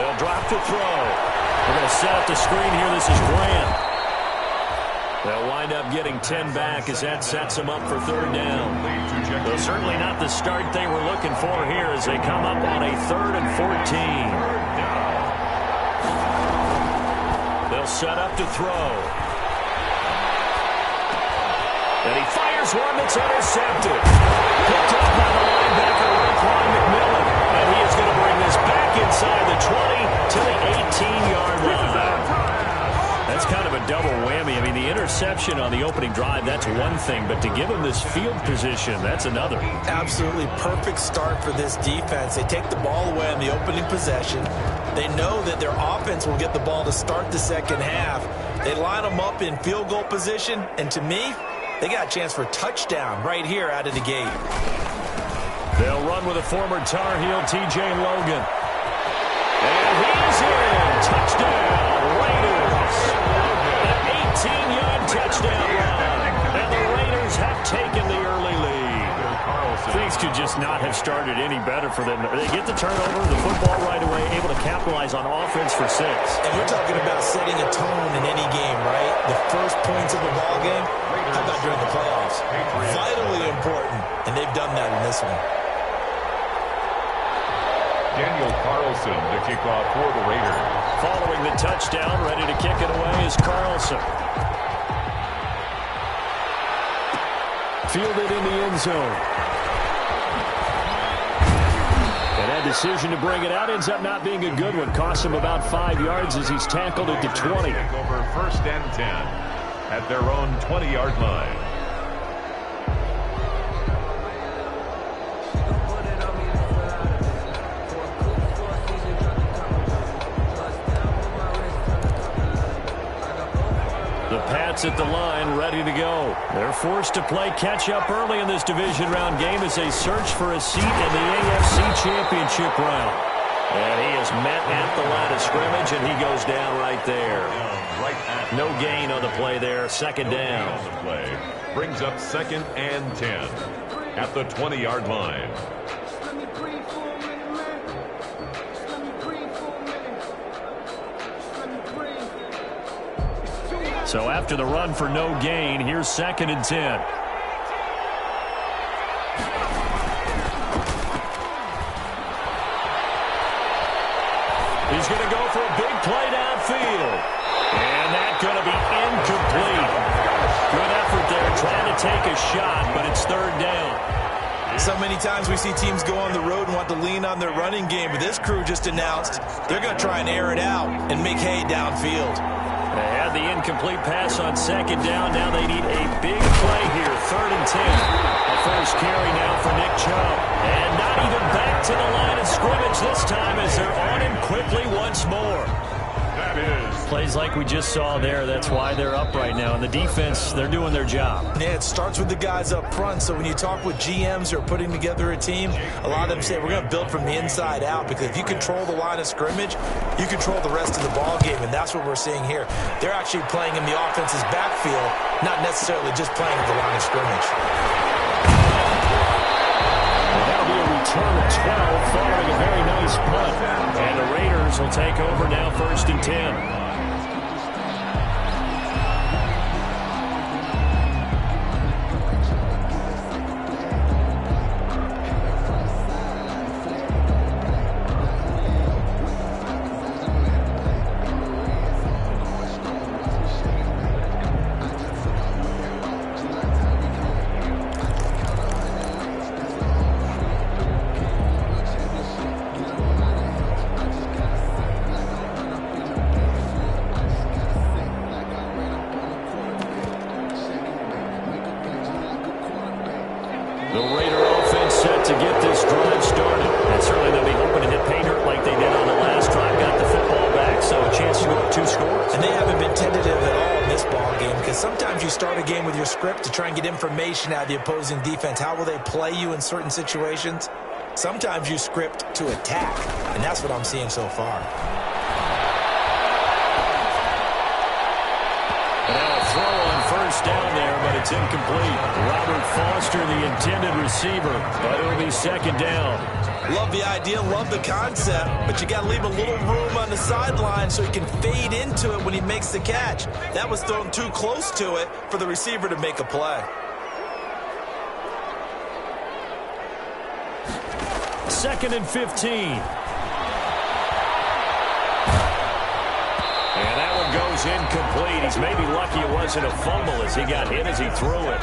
They'll drop to throw. They're going to set up the screen here. This is Grant. They'll wind up getting 10 back as that sets them up for third down. Well, certainly not the start they were looking for here as they come up on a 3rd and 14. They'll set up to throw. And he fires one that's intercepted. Picked up by the linebacker, Raekwon McMillan. And he is going to bring this back inside the 20 to the 18-yard line. That's kind of a double whammy. I mean, the interception on the opening drive, that's one thing. But to give him this field position, that's another. Absolutely perfect start for this defense. They take the ball away on the opening possession. They know that their offense will get the ball to start the second half. They line them up in field goal position. And to me, they got a chance for a touchdown right here out of the gate. They'll run with a former Tar Heel, T.J. Logan. And he's in. Touchdown, Raiders. An 18-yard touchdown run. And the Raiders have taken the early lead. Things could just not have started any better for them. They get the turnover, the football right away, able to capitalize on offense for 6. And we're talking about setting a tone in any game, right? The first points of the ball game, how about during the playoffs? Vitally important, and they've done that in this one. Daniel Carlson to kick off for the Raiders. Following the touchdown, ready to kick it away is Carlson. Fielded in the end zone. And that decision to bring it out ends up not being a good one. Costs him about 5 yards as he's tackled at the 20. Over 1st and 10 at their own 20-yard line. The Pats at the line, ready to go. They're forced to play catch-up early in this division round game as they search for a seat in the AFC Championship round. And he is met at the line of scrimmage, and he goes down right there. No gain on the play there, 2nd down. On the play brings up 2nd and 10 at the 20-yard line. So after the run for no gain, here's 2nd and 10. He's going to go for a big play downfield. And that's going to be incomplete. Good effort there trying to take a shot, but it's 3rd down. So many times we see teams go on the road and want to lean on their running game, but this crew just announced they're going to try and air it out and make hay downfield. They had the incomplete pass on 2nd down. Now they need a big play here. 3rd and 10. A first carry now for Nick Chubb. And not even back to the line of scrimmage this time as they're on him quickly once more. That is. Plays like we just saw there. That's why they're up right now. And the defense, they're doing their job. Yeah, it starts with the guys up front. So when you talk with GMs who are putting together a team, a lot of them say we're going to build from the inside out, because if you control the line of scrimmage, you control the rest of the ball game, and that's what we're seeing here. They're actually playing in the offense's backfield, not necessarily just playing at the line of scrimmage. Well, that'll be a return of 12 following a very nice punt. And the Raiders will take over now 1st and 10. The Raider offense set to get this drive started. And certainly they'll be hoping to hit pay dirt like they did on the last drive. Got the football back, so a chance to go up 2 scores. And they haven't been tentative at all in this ball game, because sometimes you start a game with your script to try and get information out of the opposing defense. How will they play you in certain situations? Sometimes you script to attack, and that's what I'm seeing so far. Now a throw on 1st down there, but it's incomplete. Robert Foster, the intended receiver, but it'll be second down. Love the idea, love the concept, but you got to leave a little room on the sideline so he can fade into it when he makes the catch. That was thrown too close to it for the receiver to make a play. Second and 15. And that one goes incomplete. He's maybe lucky it wasn't a fumble as he got hit as he threw it.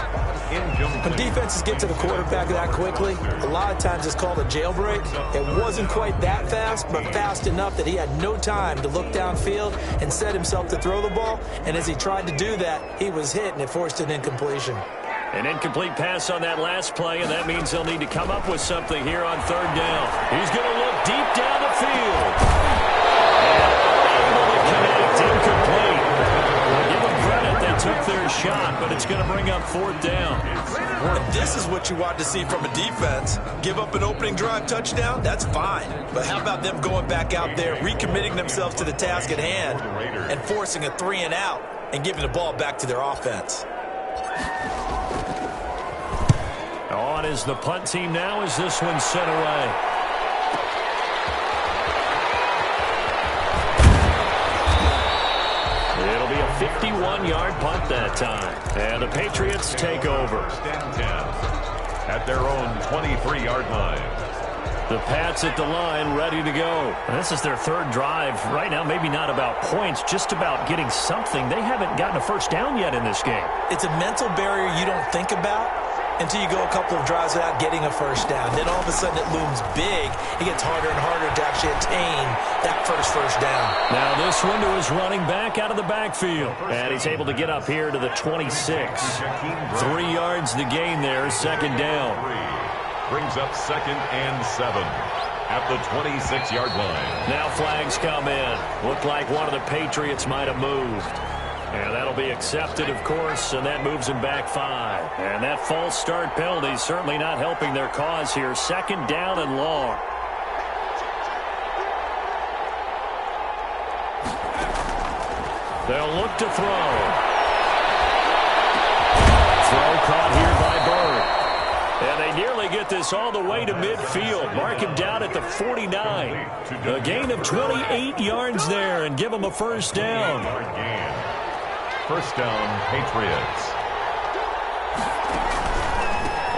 When defenses get to the quarterback that quickly, a lot of times it's called a jailbreak. It wasn't quite that fast, but fast enough that he had no time to look downfield and set himself to throw the ball. And as he tried to do that, he was hit, and it forced an incompletion. An incomplete pass on that last play, and that means they'll need to come up with something here on third down. He's going to look deep down the field. And able to connect, incomplete. I'll give them credit, they took their shot, but it's going to bring up fourth down. And this is what you want to see from a defense. Give up an opening drive touchdown, that's fine. But how about them going back out there, recommitting themselves to the task at hand, and forcing a 3-and-out and giving the ball back to their offense. On is the punt team now as this one's sent away. It'll be a 51-yard punt that time. And the Patriots take over. At their own 23-yard line. The Pats at the line, ready to go. This is their third drive. Right now, maybe not about points, just about getting something. They haven't gotten a first down yet in this game. It's a mental barrier you don't think about until you go a couple of drives without getting a first down. Then all of a sudden it looms big. It gets harder and harder to actually attain that first down. Now this one to his running back out of the backfield. And he's able to get up here to the 26. 3 yards the gain there, second down. Brings up second and 7 at the 26-yard line. Now flags come in. Looked like one of the Patriots might have moved. And that'll be accepted, of course, and that moves him back 5. And that false start penalty certainly not helping their cause here. Second down and long. They'll look to throw. Throw caught here by Bird. And they nearly get this all the way to midfield. Mark him down at the 49. A gain of 28 yards there and give him a first down. First down, Patriots.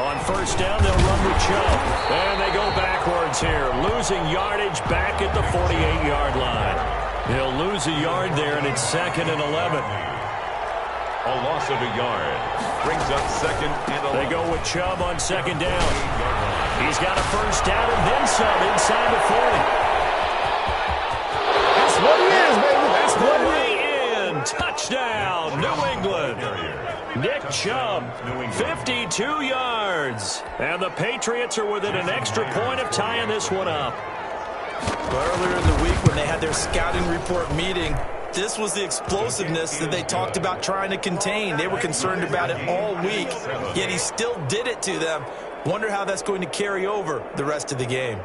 On first down, they'll run with Chubb. And they go backwards here, losing yardage back at the 48-yard line. They'll lose a yard there, and it's second and 11. A loss of a yard. Brings up second and 11. They go with Chubb on second down. He's got a first down and then some inside the 40. That's what it is, baby. That's what it is. Touchdown, New England. Nick Chubb, 52 yards. And the Patriots are within an extra point of tying this one up. Earlier in the week when they had their scouting report meeting, this was the explosiveness that they talked about trying to contain. They were concerned about it all week, yet he still did it to them. Wonder how that's going to carry over the rest of the game.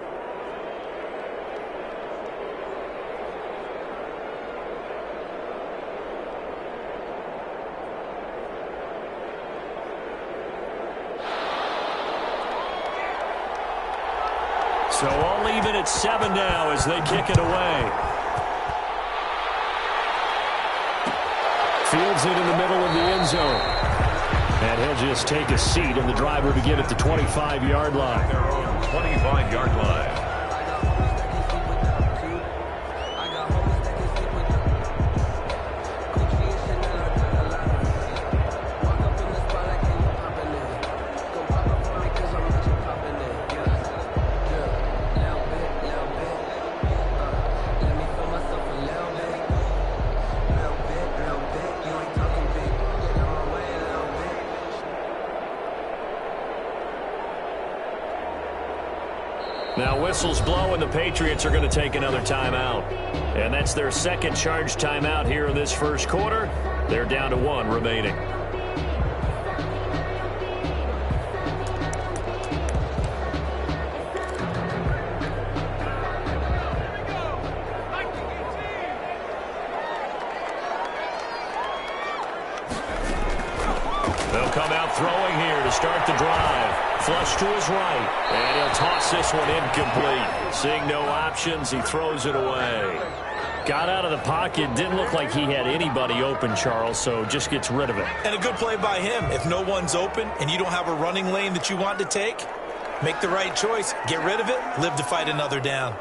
So all even at 7 now as they kick it away. Fields it in the middle of the end zone. And he'll just take a seat, and the driver begin at the 25-yard line. Their own 25-yard line. Now whistles blow, and the Patriots are going to take another timeout. And that's their second charge timeout here in this first quarter. They're down to 1 remaining. They'll come out throwing here to start the drive. flush to his right. And he'll toss this one incomplete. Seeing no options, he throws it away. Got out of the pocket. Didn't look like he had anybody open, Charles, so just gets rid of it. And a good play by him. If no one's open and you don't have a running lane that you want to take, make the right choice. Get rid of it. Live to fight another down.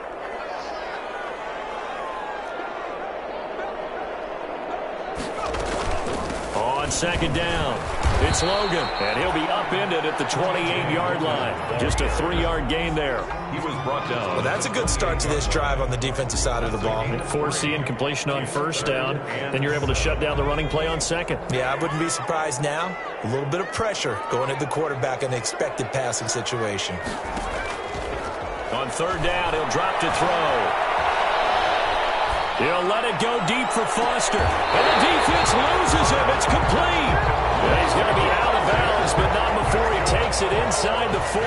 On second down, it's Logan, and he'll be upended at the 28-yard line. Just a 3-yard gain there. He was brought down. Well, that's a good start to this drive on the defensive side of the ball. Force the incompletion on first down, then you're able to shut down the running play on second. Yeah, I wouldn't be surprised now. A little bit of pressure going at the quarterback in an expected passing situation. On third down, he'll drop to throw. He'll let it go deep for Foster. And the defense loses him. It's complete. And he's going to be out of bounds, but not before he takes it inside the 40.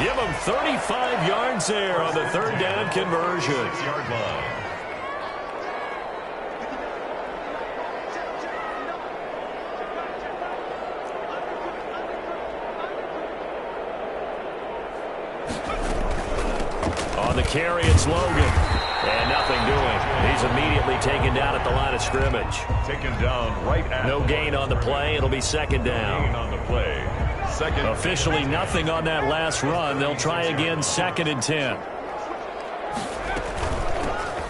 Give him 35 yards there on the third down conversion. 6-yard line. On the carry, it's Logan. And nothing doing. He's immediately taken down at the line of scrimmage. Taken down right at. No gain on the play. It'll be second down. Gain on the play. Second. Officially nothing on that last run. They'll try again, 2nd and 10.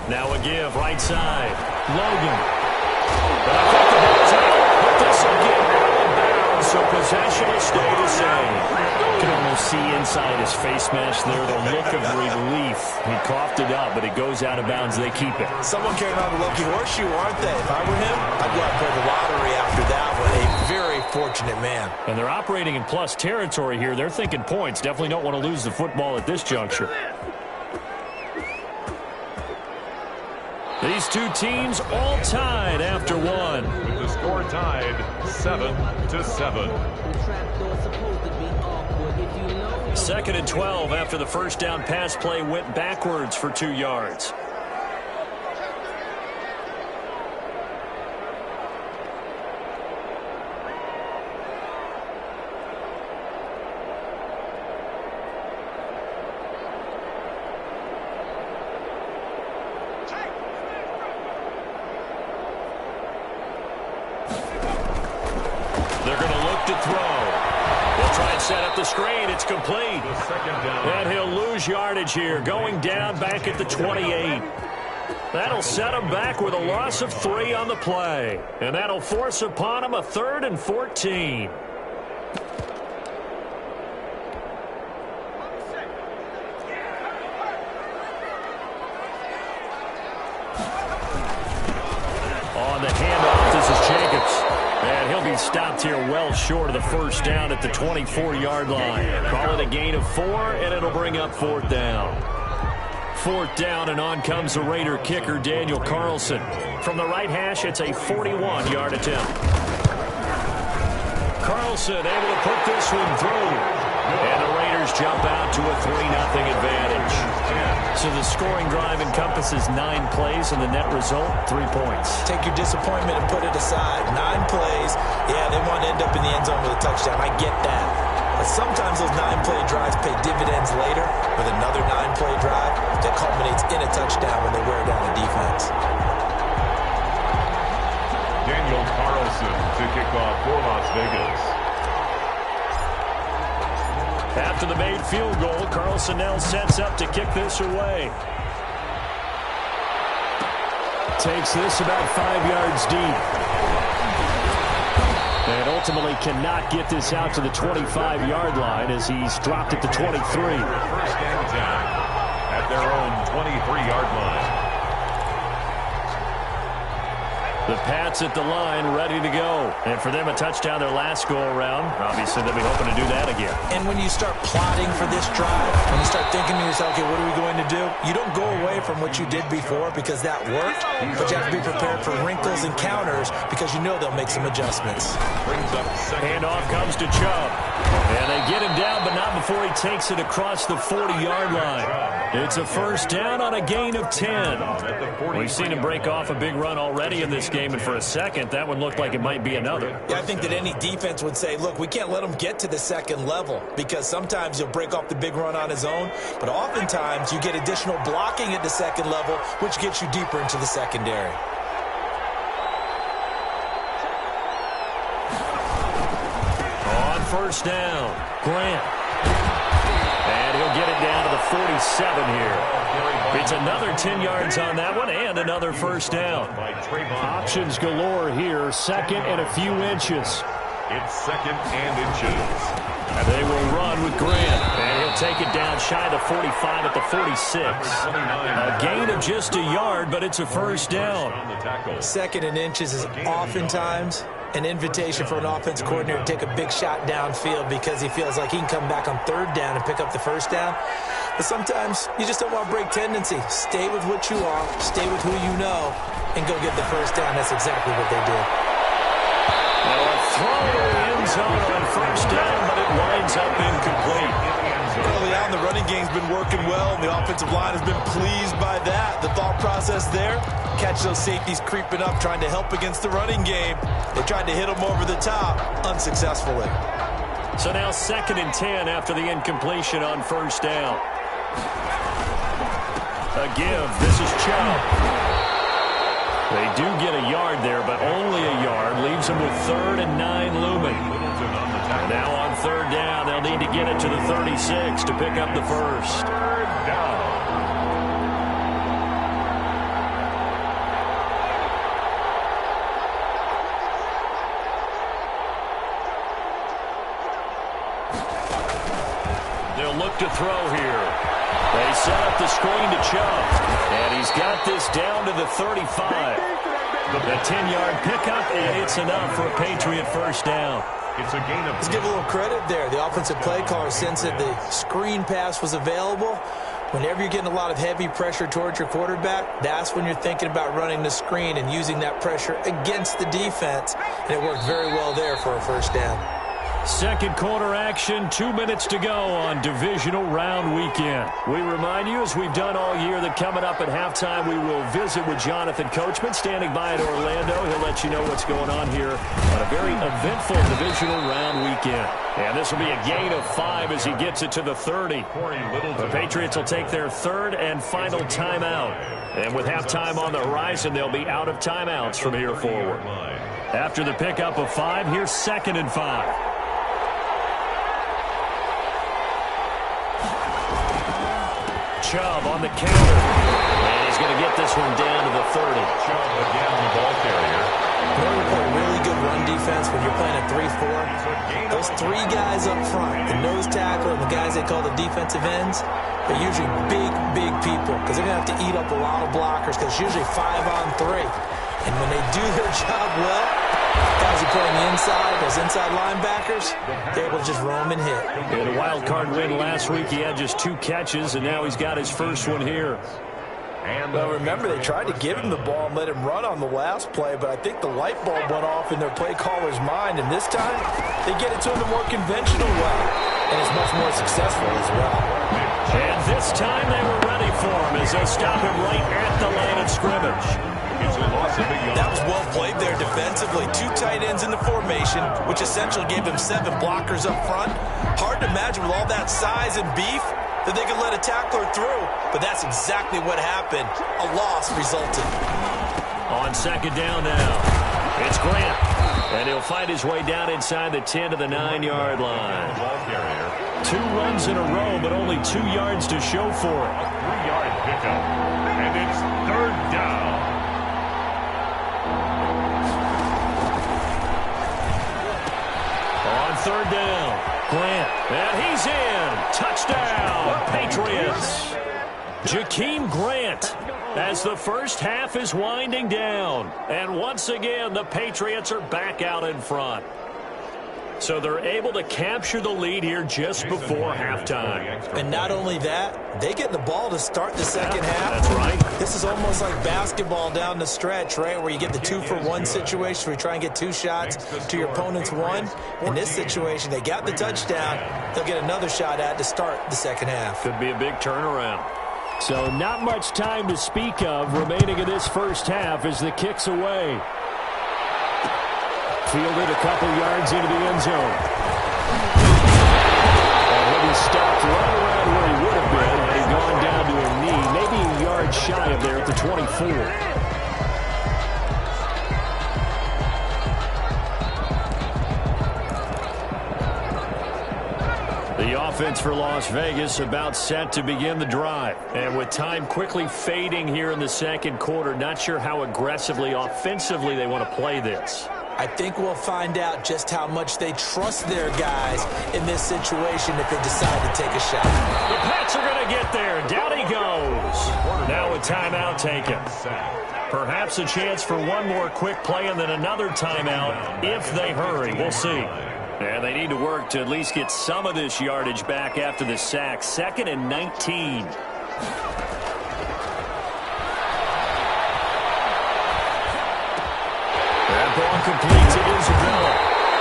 Now a give, right side. Logan. But I think the ball's out. But this will get out of bounds, so possession will stay the same. You can almost see inside his face mask there the look of relief. He coughed it up, but it goes out of bounds. They keep it. Someone came out of the lucky horseshoe, aren't they? If I were him, I'd go out and play the lottery after that one. A very fortunate man. And they're operating in plus territory here. They're thinking points. Definitely don't want to lose the football at this juncture. These two teams all tied after one. With the score tied 7-7. 2nd and 12 after the first down pass play went backwards for 2 yards. They're going to look to throw. They'll try and set up the screen. It's complete. The second down. And he'll lose yardage here, going down back at the 28. That'll set him back with a loss of 3 on the play. And that'll force upon him a 3rd and 14. On the handoff, this is Jacobs. And he'll be stopped here well short of the first down at the 24-yard line. Call it a gain of 4, and it'll bring up 4th down. 4th down, and on comes the Raider kicker, Daniel Carlson. From the right hash, it's a 41-yard attempt. Carlson able to put this one through. And the Raiders jump out to a 3-0 advantage. So the scoring drive encompasses 9 plays, and the net result, 3 points. Take your disappointment and put it aside. 9 plays. Yeah, they want to end up in the end zone with a touchdown. I get that. But sometimes those 9-play drives pay dividends later with another 9-play drive that culminates in a touchdown when they wear down the defense. Daniel Carlson to kick off for Las Vegas. After the made field goal, Carlson now sets up to kick this away. Takes this about 5 yards deep. And ultimately cannot get this out to the 25-yard line as he's dropped at the 23. First and 10 at their own 23-yard line. The Pats at the line, ready to go. And for them, a touchdown their last go-around. Obviously, they'll be hoping to do that again. And when you start plotting for this drive, when you start thinking to yourself, okay, what are we going to do? You don't go away from what you did before because that worked, but you have to be prepared for wrinkles and counters because you know they'll make some adjustants. Brings up second. Handoff comes to Chubb. And they get him down, but not before he takes it across the 40-yard line. It's a first down on a gain of 10. We've seen him break off a big run already in this game, and for a second, that one looked like it might be another. Yeah, I think that any defense would say, look, we can't let him get to the second level because sometimes he'll break off the big run on his own, but oftentimes you get additional blocking at the second level, which gets you deeper into the secondary. On first down, Grant. And he'll get it down to the 47 here. It's another 10 yards on that one and another first down. Options galore here, second and a few inches. It's second and inches. And they will run with Grant. And he'll take it down shy of the 45 at the 46. A gain of just a yard, but it's a first down. Second and inches is oftentimes an invitation for an offense coordinator to take a big shot downfield because he feels like he can come back on third down and pick up the first down. But sometimes you just don't want to break tendency. Stay with what you are, stay with who you know, and go get the first down. That's exactly what they did. Now a throw to the end zone on first down, but it winds up incomplete. Early on, the running game's been working well, and the offensive line has been pleased by that. The thought process there, catch those safeties creeping up, trying to help against the running game. They tried to hit them over the top, unsuccessfully. So now second and 10 after the incompletion on first down. A give. This is Chubb. They do get a yard there, but only a yard. Leaves them with 3rd and 9 looming. And now on third down, they'll need to get it to the 36 to pick up the first. Third down. They'll look to throw here. They set up the screen to Chubb. And he's got this down to the 35. The 10-yard pickup, and it's enough for a Patriot first down. It's a gain of... Let's give a little credit there. The offensive play caller sensed that the screen pass was available. Whenever you're getting a lot of heavy pressure towards your quarterback, that's when you're thinking about running the screen and using that pressure against the defense. And it worked very well there for a first down. Second quarter action, 2 minutes to go on divisional round weekend. We remind you, as we've done all year, that coming up at halftime, we will visit with Jonathan Coachman, standing by at Orlando. He'll let you know what's going on here on a very eventful divisional round weekend. And this will be a gain of 5 as he gets it to the 30. The Patriots will take their third and final timeout. And with halftime on the horizon, they'll be out of timeouts from here forward. After the pickup of 5, here's 2nd and 5. Chubb on the counter. And he's going to get this one down to the 30. Chubb again, the ball carrier. Whenever you play a really good run defense, when you're playing a 3-4, those 3 guys up front, the nose tackle and the guys they call the defensive ends, they're usually big people because they're going to have to eat up a lot of blockers because it's usually 5-on-3. And when they do their job well, guys who play on the inside, those inside linebackers, they're able to just roam and hit. In a wild card win last week, he had just 2 catches, and now he's got his first one here. And remember, they tried to give him the ball and let him run on the last play, but I think the light bulb went off in their play caller's mind, and this time they get it to him the more conventional way, and it's much more successful as well. And this time they were ready for him as they stop him right at the line of scrimmage. That was well played there defensively. 2 tight ends in the formation, which essentially gave them 7 blockers up front. Hard to imagine with all that size and beef that they could let a tackler through, but that's exactly what happened. A loss resulted. On second down now, it's Grant, and he'll fight his way down inside the 10 to the 9-yard line. 2 runs in a row, but only 2 yards to show for it. A 3-yard pickup, and it's third down. On third down, Grant, and he's in. Touchdown, Patriots. Jakeem Grant, as the first half is winding down. And once again, the Patriots are back out in front. So they're able to capture the lead here just before halftime. And not only that, they get the ball to start the second half. That's right. This is almost like basketball down the stretch, right, where you get the 2-for-1 situation where you try and get 2 shots to your opponent's 1. In this situation, they got the touchdown. They'll get another shot at to start the second half. Could be a big turnaround. So not much time to speak of remaining in this first half as the kick's away. Fielded a couple yards into the end zone. And he'll be stopped right around where he would have been had he gone down to a knee, maybe a yard shy of there at the 24. The offense for Las Vegas about set to begin the drive. And with time quickly fading here in the second quarter, not sure how aggressively, offensively they want to play this. I think we'll find out just how much they trust their guys in this situation if they decide to take a shot. The Pats are going to get there. Down he goes. Now a timeout taken. Perhaps a chance for one more quick play and then another timeout if they hurry. We'll see. And they need to work to at least get some of this yardage back after the sack. 2nd and 19. That ball complete to Isabella.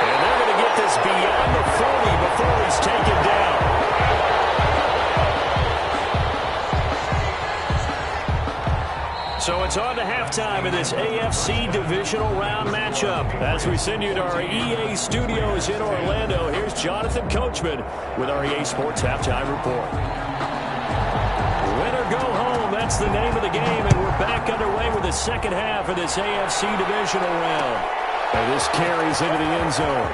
And they're going to get this beyond the 40 before he's taken down. So it's on to halftime in this AFC divisional round matchup. As we send you to our EA studios in Orlando, here's Jonathan Coachman with our EA Sports Halftime Report. Win or go home, that's the name of the game, and we're back underway with the second half of this AFC divisional round. And this carries into the end zone.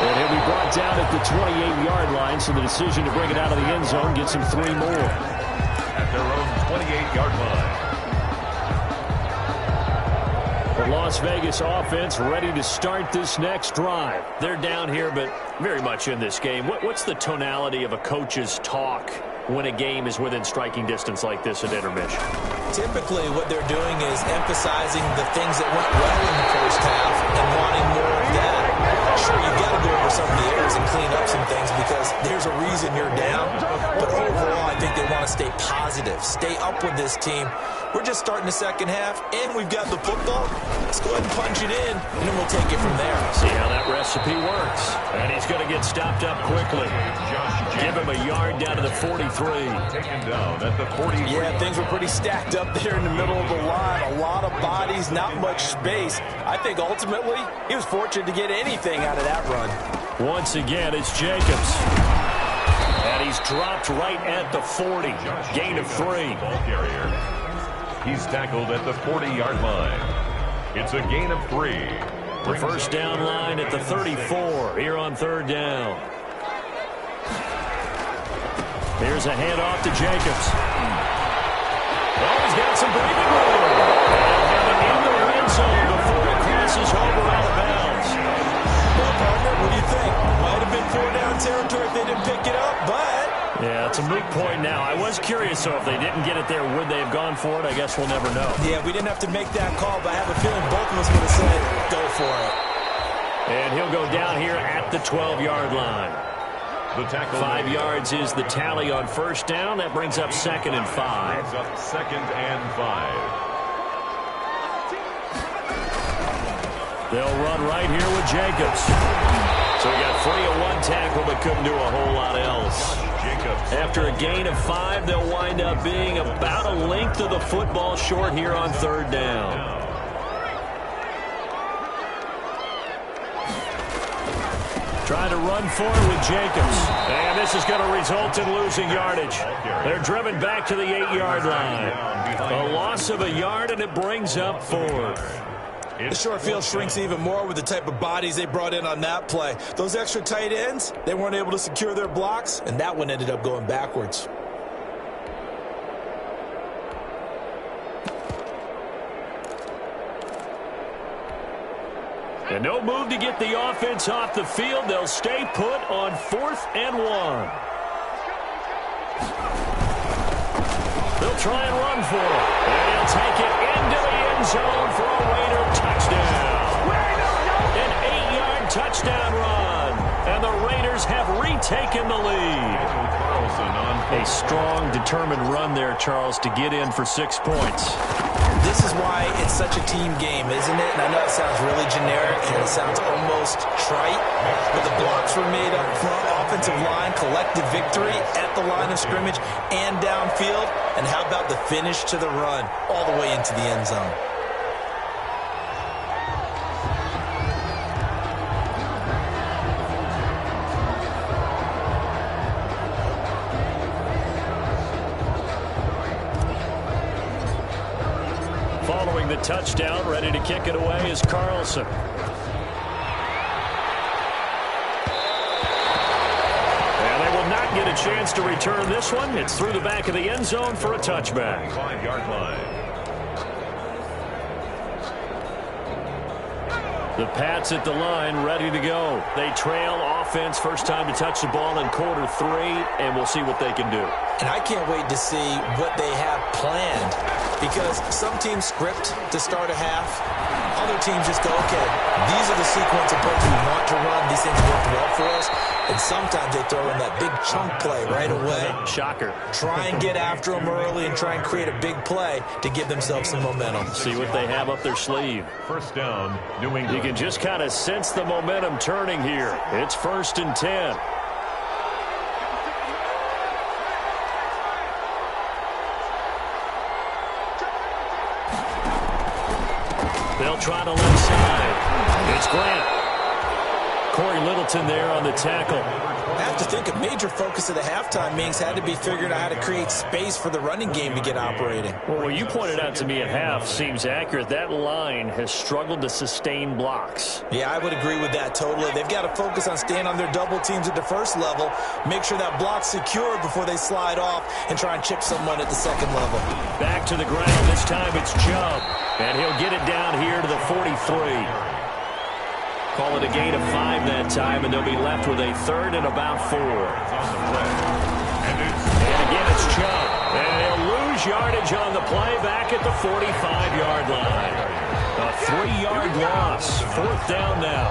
And he'll be brought down at the 28-yard line, so the decision to bring it out of the end zone gets him 3 more. At their own 28-yard line. The Las Vegas offense ready to start this next drive. They're down here, but very much in this game. What's the tonality of a coach's talk when a game is within striking distance like this at intermission? Typically, what they're doing is emphasizing the things that went well in the first half and wanting more of that. Sure, you've got to go over some of the errors and clean up some things because there's a reason you're down. But overall, I think they want to stay positive, stay up with this team. We're just starting the second half, and we've got the football. Let's go ahead and punch it in, and then we'll take it from there. See how that recipe works. And he's going to get stopped up quickly. Give him a yard down to the 43. Taken down at the 43. Yeah, things were pretty stacked up there in the middle of the line. A lot of bodies, not much space. I think ultimately he was fortunate to get anything out of that run. Once again, it's Jacobs. And he's dropped right at the 40. Gain of 3. Ball carrier. He's tackled at the 40-yard line. It's a gain of 3. The first down line at the 34 here on third down. Here's a handoff to Jacobs. Oh, he's got some breathing room. And in the red zone before it crosses over out of bounds. Well, partner, what do you think? Might have been 4-down territory if they didn't pick it up, but... Yeah, it's a moot point now. I was curious, so if they didn't get it there, would they have gone for it? I guess we'll never know. Yeah, we didn't have to make that call, but I have a feeling both of us would have said, go for it. And he'll go down here at the 12-yard line. The tackle 5 yards is the tally on first down. That brings up 2nd and 5. Brings up 2nd and 5. They'll run right here with Jacobs. So he got free of 1 tackle, but couldn't do a whole lot else. Jacobs. After a gain of 5, they'll wind up being about a length of the football short here on third down. Trying to run forward with Jacobs. And this is going to result in losing yardage. They're driven back to the 8-yard line. A loss of a yard, and it brings up 4th. The short field shrinks even more with the type of bodies they brought in on that play. Those extra tight ends, they weren't able to secure their blocks, and that one ended up going backwards. And no move to get the offense off the field. They'll stay put on 4th and 1. They'll try and run for it. And he'll take it into the end zone for a Raider touchdown. touchdown run. And the Raiders have retaken the lead. A strong, determined run there, Charles, to get in for 6 points. This is why it's such a team game, isn't it? And I know it sounds really generic and it sounds almost trite, but the blocks were made up front, offensive line, collective victory at the line of scrimmage and downfield. And how about the finish to the run all the way into the end zone? Following the touchdown, ready to kick it away is Carlson. And they will not get a chance to return this one. It's through the back of the end zone for a touchback. 5-yard line. The Pats at the line, ready to go. They trail offense, first time to touch the ball in quarter 3, and we'll see what they can do. And I can't wait to see what they have planned, because some teams script to start a half. Other teams just go, okay, these are the sequence of plays we want to run. These things work well for us. And sometimes they throw in that big chunk play right away. Shocker. Try and get after them early and try and create a big play to give themselves some momentum. See what they have up their sleeve. First down, New England. You can just kind of sense the momentum turning here. It's 1st and 10. They'll try to left side. It's Grant. Corey Littleton there on the tackle. I have to think a major focus of the halftime meetings had to be figuring out how to create space for the running game to get operating. Well, what you pointed out to me at half seems accurate. That line has struggled to sustain blocks. Yeah, I would agree with that totally. They've got to focus on staying on their double teams at the first level, make sure that block's secure before they slide off and try and chip someone at the second level. Back to the ground. This time it's Chubb. And he'll get it down here to the 43. Call it a gain of 5 that time, and they'll be left with a 3rd and about 4. And again, it's Chubb. And he'll lose yardage on the play back at the 45-yard line. A 3-yard loss. 4th down now.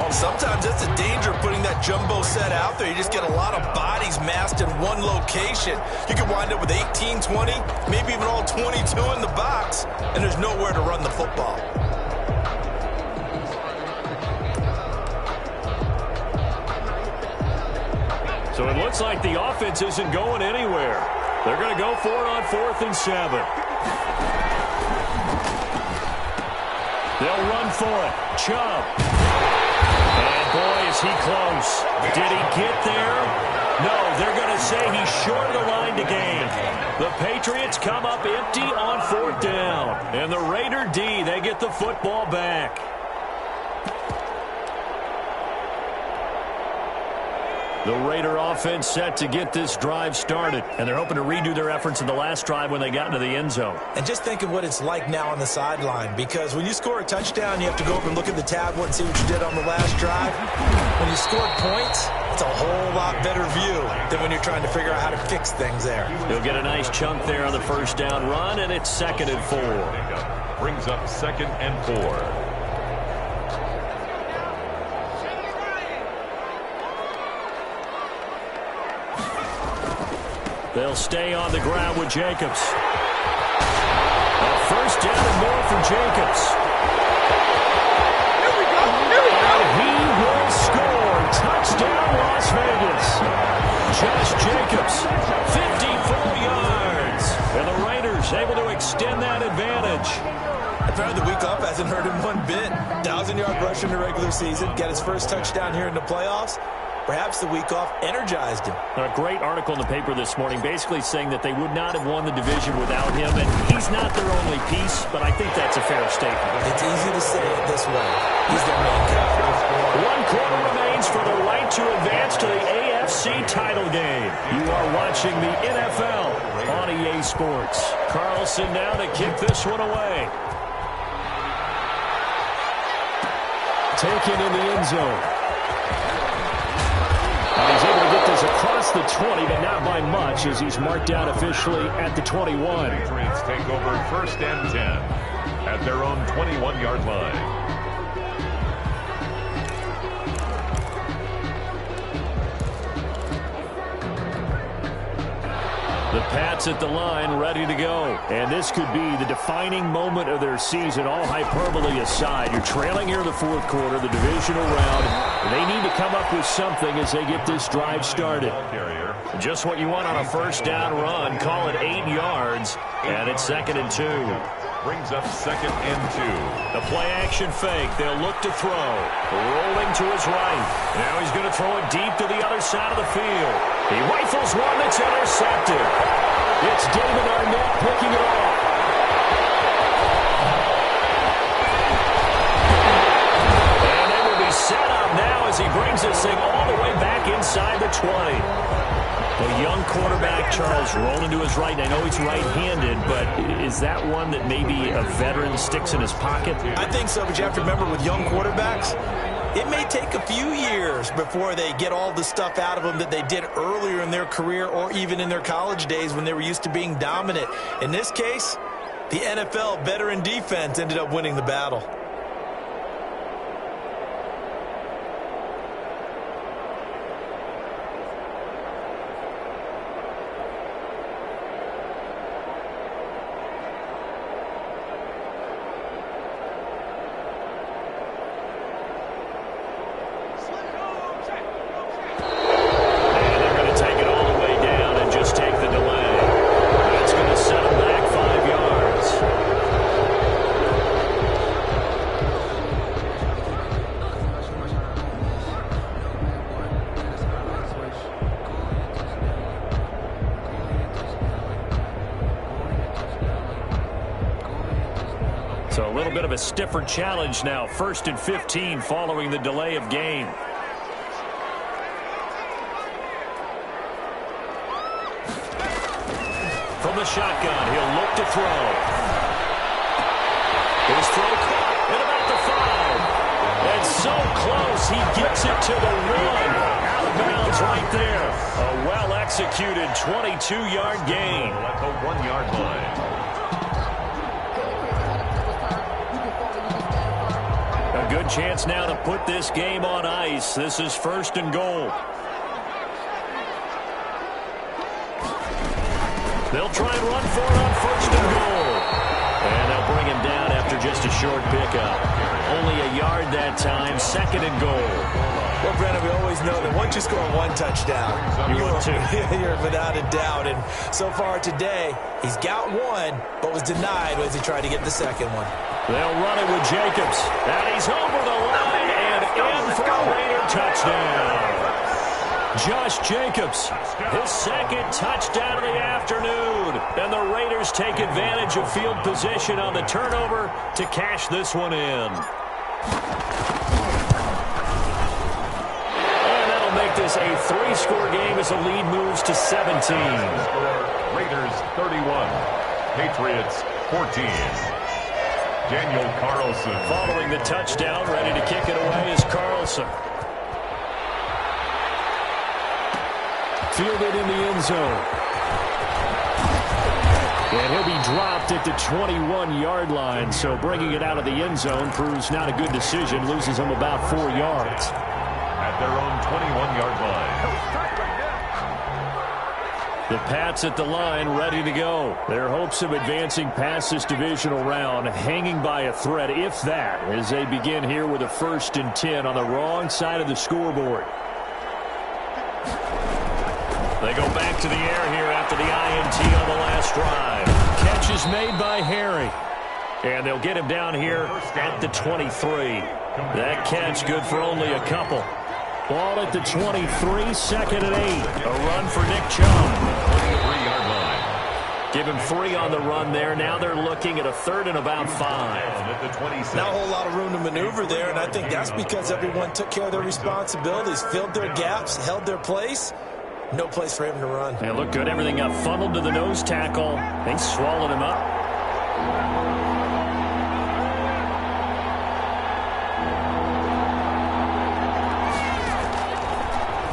Sometimes that's the danger of putting that jumbo set out there. You just get a lot of bodies massed in one location. You could wind up with 18, 20, maybe even all 22 in the box, and there's nowhere to run the football. So it looks like the offense isn't going anywhere. They're going to go for it on 4th and 7. They'll run for it. Chubb. And boy, is he close. Did he get there? No, they're going to say he's short of the line to gain. The Patriots come up empty on 4th down. And the Raider D, they get the football back. The Raider offense set to get this drive started. And they're hoping to redo their efforts in the last drive when they got into the end zone. And just think of what it's like now on the sideline. Because when you score a touchdown, you have to go over and look at the tablet and see what you did on the last drive. When you scored points, it's a whole lot better view than when you're trying to figure out how to fix things there. He'll get a nice chunk there on the first down run, and it's 2nd and 4. Brings up 2nd and 4. They'll stay on the ground with Jacobs. A 1st down and more for Jacobs. And he will score. Touchdown, Las Vegas. Josh Jacobs, 54 yards. And the Raiders able to extend that advantage. Apparently the week off hasn't hurt him one bit. 1,000-yard rush in the regular season. Got his first touchdown here in the playoffs. Perhaps the week off energized him. A great article in the paper this morning basically saying that they would not have won the division without him, and he's not their only piece, but I think that's a fair statement. It's easy to say it this way. He's their main guy. 1 quarter remains for the right to advance to the AFC title game. You are watching the NFL on EA Sports. Carlson now to kick this one away. Taken in the end zone. And he's able to get this across the 20, but not by much as he's marked down officially at the 21. Patriots take over 1st and 10 at their own 21-yard line. The Pats at the line, ready to go. And this could be the defining moment of their season, all hyperbole aside. You're trailing here in the fourth quarter, the divisional round. They need to come up with something as they get this drive started. Just what you want on a first down run. Call it 8 yards, and it's 2nd and 2. Brings up 2nd and 2. The play-action fake. They'll look to throw. Rolling to his right. Now he's going to throw it deep to the other side of the field. He rifles one that's intercepted. It's David Arnett picking it off. And they will be set up now as he brings this thing all the way back inside the 20. A young quarterback, Charles, rolling to his right. I know he's right-handed, but is that one that maybe a veteran sticks in his pocket? I think so, but you have to remember with young quarterbacks, it may take a few years before they get all the stuff out of them that they did earlier in their career or even in their college days when they were used to being dominant. In this case, the NFL veteran defense ended up winning the battle. So a little bit of a stiffer challenge now. 1st and 15 following the delay of game. From the shotgun, he'll look to throw. His throw caught at about the 5. And so close, he gets it to the 1. Out of bounds right there. A well-executed 22-yard gain. At the 1-yard line. A good chance now to put this game on ice. This is 1st and goal. They'll try and run for it on 1st and goal. And they'll bring him down after just a short pickup. Only a yard that time. 2nd and goal. Well, Brennan, we always know that once you score 1 touchdown, you're without a doubt. And so far today, he's got 1, but was denied as he tried to get the 2nd one. They'll run it with Jacobs. And he's over the line and in for a Raider touchdown. Josh Jacobs, his 2nd touchdown of the afternoon. And the Raiders take advantage of field position on the turnover to cash this one in. And that'll make this a 3-score game as the lead moves to 17. Raiders 31, Patriots 14. Daniel Carlson. Following the touchdown, ready to kick it away is Carlson. Fielded in the end zone. And he'll be dropped at the 21-yard line, so bringing it out of the end zone proves not a good decision. Loses him about 4 yards. At their own 21-yard line. The Pats at the line, ready to go. Their hopes of advancing past this divisional round hanging by a thread, if that, as they begin here with a 1st and 10 on the wrong side of the scoreboard. They go back to the air here after the INT on the last drive. Catch is made by Harry. And they'll get him down here at the 23. That catch good for only a couple. Ball at the 23, 2nd and 8. A run for Nick Chubb. 23-yard line. Give him 3 on the run there. Now they're looking at a 3rd and about 5. At the 26. Not a whole lot of room to maneuver there, and I think that's because everyone took care of their responsibilities, filled their gaps, held their place. No place for him to run. They look good. Everything got funneled to the nose tackle. They swallowed him up.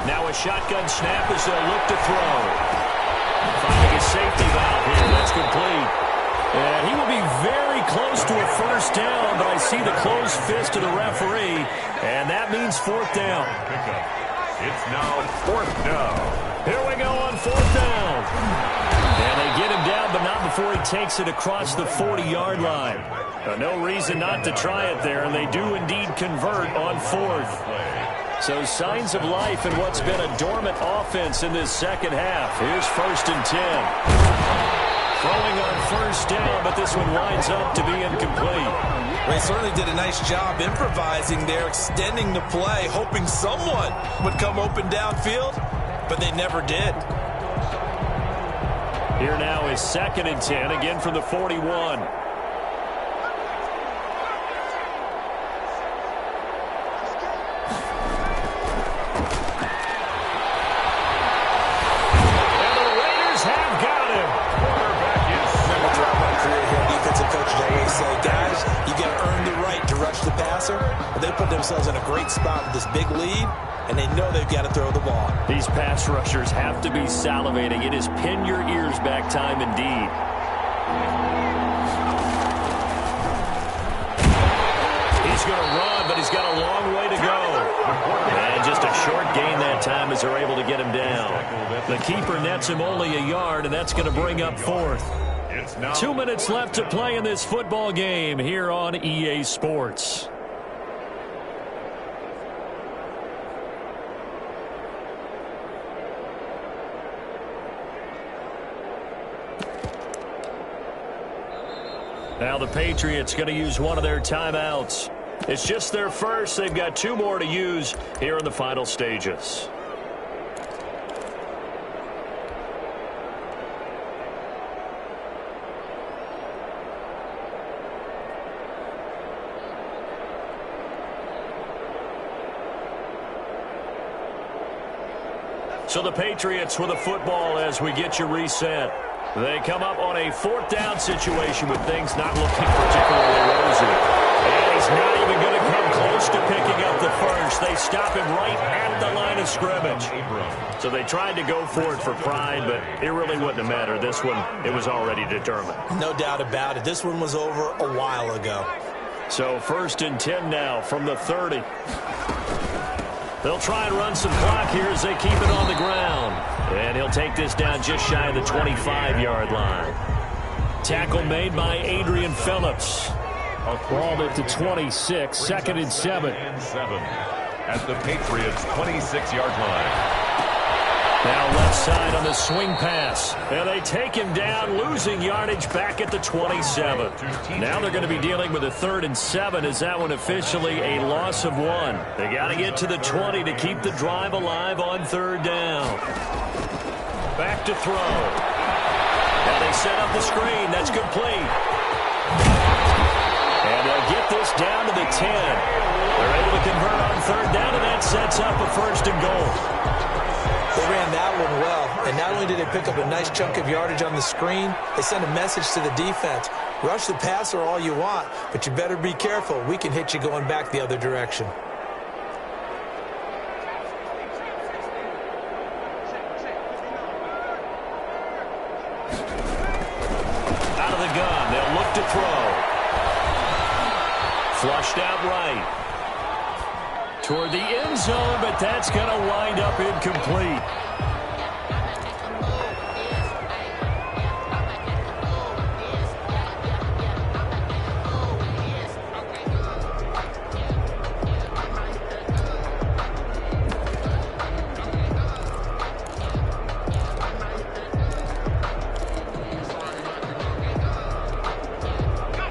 Now a shotgun snap as they'll look to throw. Finding a safety valve here. That's complete. And he will be very close to a 1st down, but I see the closed fist of the referee, and that means 4th down. It's now 4th down. Here we go on 4th down. get him down, but not before he takes it across the 40-yard line. No reason not to try it there, and they do indeed convert on 4th. So signs of life in what's been a dormant offense in this second half. Here's 1st and 10. Throwing on 1st down, but this one winds up to be incomplete. They certainly did a nice job improvising there, extending the play, hoping someone would come open downfield, but they never did. Here now is 2nd and 10, again from the 41. They put themselves in a great spot with this big lead, and they know they've got to throw the ball. These pass rushers have to be salivating. It is pin your ears back time indeed. He's going to run, but he's got a long way to go. And just a short gain that time as they're able to get him down. The keeper nets him only a yard, and that's going to bring up 4th. 2 minutes left to play in this football game here on EA Sports. Now the Patriots going to use one of their timeouts. It's just their first. They've got 2 more to use here in the final stages. So the Patriots with the football as we get you reset. They come up on a 4th down situation with things not looking particularly rosy. And he's not even going to come close to picking up the first. They stop him right at the line of scrimmage. So they tried to go for it for pride, but it really wouldn't have mattered. This one, it was already determined. No doubt about it. This one was over a while ago. So 1st and 10 now from the 30. They'll try and run some clock here as they keep it on the ground. And he'll take this down just shy of the 25-yard line. Tackle made by Adrian Phillips. Ball at the 26, 2nd and 7. At the Patriots' 26-yard line. Now left side on the swing pass. And they take him down, losing yardage back at the 27. Now they're going to be dealing with a 3rd and 7 as that one officially a loss of 1. They got to get to the 20 to keep the drive alive on 3rd down. Back to throw. Now they set up the screen. That's complete. And they'll get this down to the 10. They're able to convert on 3rd down, and that sets up a 1st and goal. They ran that one well, and not only did they pick up a nice chunk of yardage on the screen, they sent a message to the defense. Rush the passer all you want, but you better be careful. We can hit you going back the other direction. Out of the gun, they'll look to throw. Flushed out right. Toward the end zone, but that's going to wind up incomplete.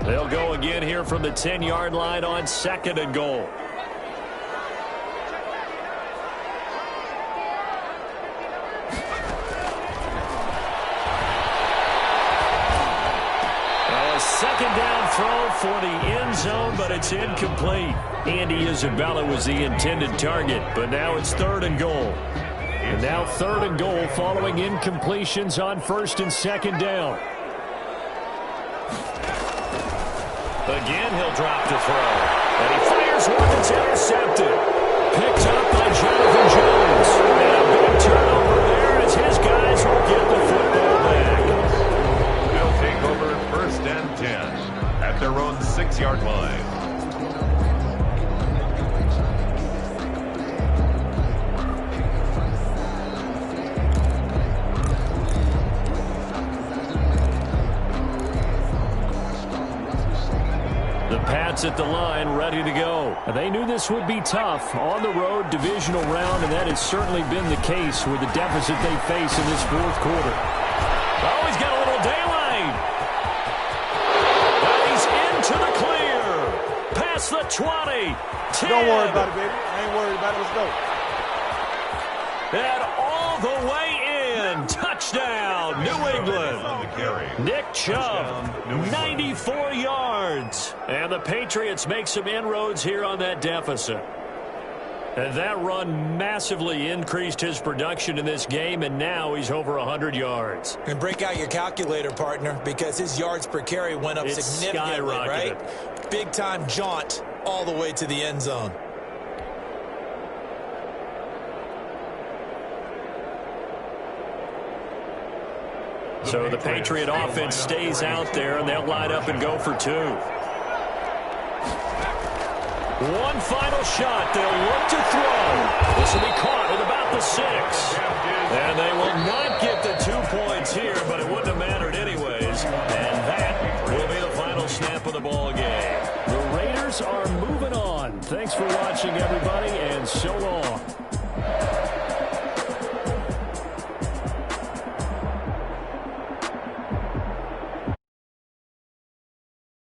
They'll go again here from the 10-yard line on 2nd and goal. Second down throw for the end zone, but it's incomplete. Andy Isabella was the intended target, but now it's 3rd and goal. And now 3rd and goal following incompletions on 1st and 2nd down. Again, he'll drop to throw. And he fires one that's intercepted. Picked up by Jonathan Jones. And a big turnover there as his guys will get the football back. They'll take over 1st and 10 at their own 6-yard line. Patriots at the line, ready to go. They knew this would be tough. On the road, divisional round, and that has certainly been the case with the deficit they face in this fourth quarter. Oh, he's got a little daylight. And he's into the clear. Past the 20. 10. Don't worry about it, baby. I ain't worried about it. Let's go. And all the way in. Touchdown, New England. Nick Chubb, 94 yards. And the Patriots make some inroads here on that deficit. And that run massively increased his production in this game, and now he's over 100 yards. And break out your calculator, partner, because his yards per carry went up significantly, right? Big-time jaunt all the way to the end zone. So the Patriot offense stays out there, and they'll line up and go for two. One final shot. They'll look to throw. This will be caught at about the 6. And they will not get the 2 points here, but it wouldn't have mattered anyways. And that will be the final snap of the ball game. The Raiders are moving on. Thanks for watching, everybody, and so long.